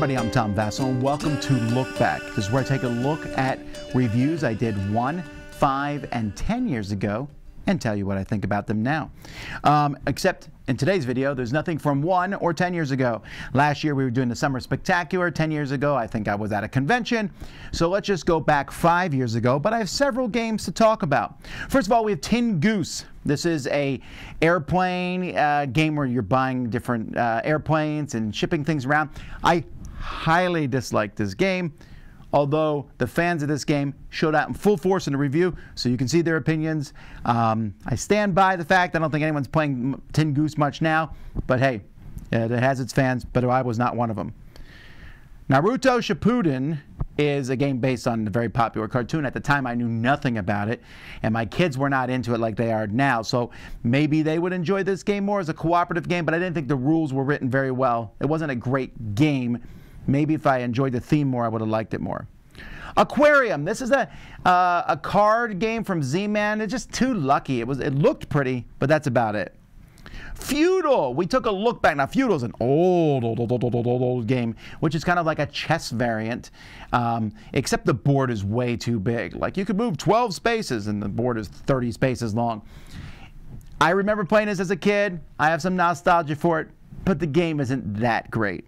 everybody, I'm Vasel, and welcome to Lookback. This is where I take a look at reviews I did 1, 5, and 10 years ago and tell you what I think about them now. Except in today's video, there's nothing from 1 or 10 years ago. Last year we were doing the Summer Spectacular. 10 years ago, I think I was at a convention. So let's just go back 5 years ago, but I have several games to talk about. First of all, we have Tin Goose. This is a airplane game where you're buying different airplanes and shipping things around. I highly dislike this game, although the fans of this game showed out in full force in the review, so you can see their opinions. I stand by the fact I don't think anyone's playing Tin Goose much now, but hey, it has its fans, but I was not one of them. Naruto Shippuden is a game based on a very popular cartoon. At the time, I knew nothing about it, and my kids were not into it like they are now, so maybe they would enjoy this game more as a cooperative game, but I didn't think the rules were written very well. It wasn't a great game. Maybe if I enjoyed the theme more, I would have liked it more. Aquarium. This is a card game from Z-Man. It's just too lucky. It looked pretty, but that's about it. Feudal. We took a look back. Now, Feudal is an old game, which is kind of like a chess variant, except the board is way too big. Like, you could move 12 spaces, and the board is 30 spaces long. I remember playing this as a kid. I have some nostalgia for it, but the game isn't that great.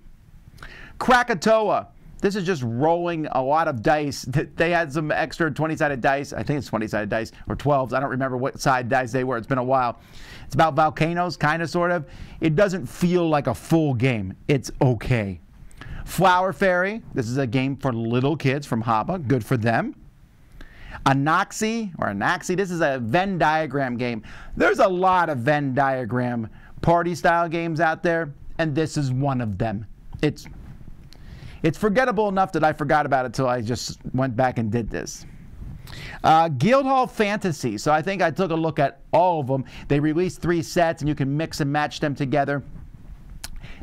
Krakatoa. This is just rolling a lot of dice. They had some extra 20-sided dice. I think it's 20-sided dice, or 12s. I don't remember what side dice they were. It's been a while. It's about volcanoes, kind of, sort of. It doesn't feel like a full game. It's okay. Flower Fairy. This is a game for little kids from Haba. Good for them. A Noxi, or a Naxi. This is a Venn diagram game. There's a lot of Venn diagram party-style games out there, and this is one of them. It's forgettable enough that I forgot about it until I just went back and did this. Guildhall Fantasy. So I think I took a look at all of them. They released 3 sets, and you can mix and match them together.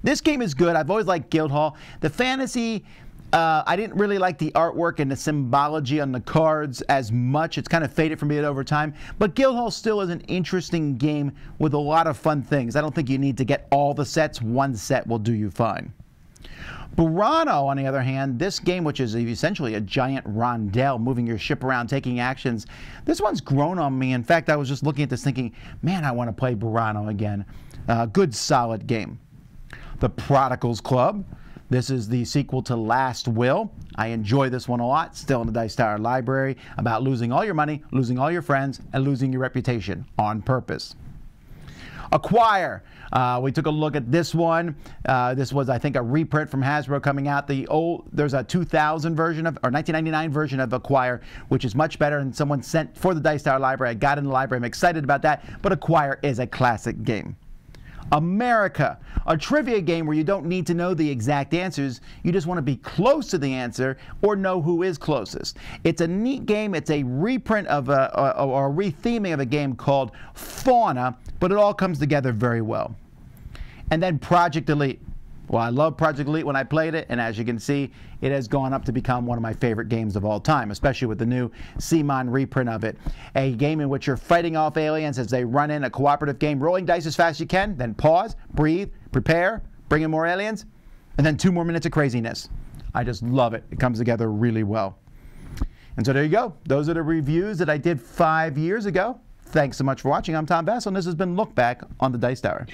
This game is good. I've always liked Guildhall. The fantasy, I didn't really like the artwork and the symbology on the cards as much. It's kind of faded for me over time. But Guildhall still is an interesting game with a lot of fun things. I don't think you need to get all the sets. One set will do you fine. Burano, on the other hand, this game, which is essentially a giant rondel, moving your ship around, taking actions, this one's grown on me. In fact, I was just looking at this thinking, man, I want to play Burano again. Good, solid game. The Prodigals Club. This is the sequel to Last Will. I enjoy this one a lot. Still in the Dice Tower library, about losing all your money, losing all your friends, and losing your reputation on purpose. Acquire. We took a look at this one. This was, I think, a reprint from Hasbro coming out. There's a 2000 version of, or 1999 version of Acquire, which is much better, and someone sent for the Dice Tower library. I got in the library. I'm excited about that, but Acquire is a classic game. America, a trivia game where you don't need to know the exact answers. You just want to be close to the answer or know who is closest. It's a neat game. It's a reprint of or a retheming of a game called Fauna, but it all comes together very well. And then Project Elite. Well, I love Project Elite when I played it, and as you can see, it has gone up to become one of my favorite games of all time, especially with the new CMON reprint of it. A game in which you're fighting off aliens as they run in, a cooperative game, rolling dice as fast as you can, then pause, breathe, prepare, bring in more aliens, and then 2 more minutes of craziness. I just love it. It comes together really well. And so there you go. Those are the reviews that I did 5 years ago. Thanks so much for watching. I'm Vasel, and this has been Look Back on the Dice Tower.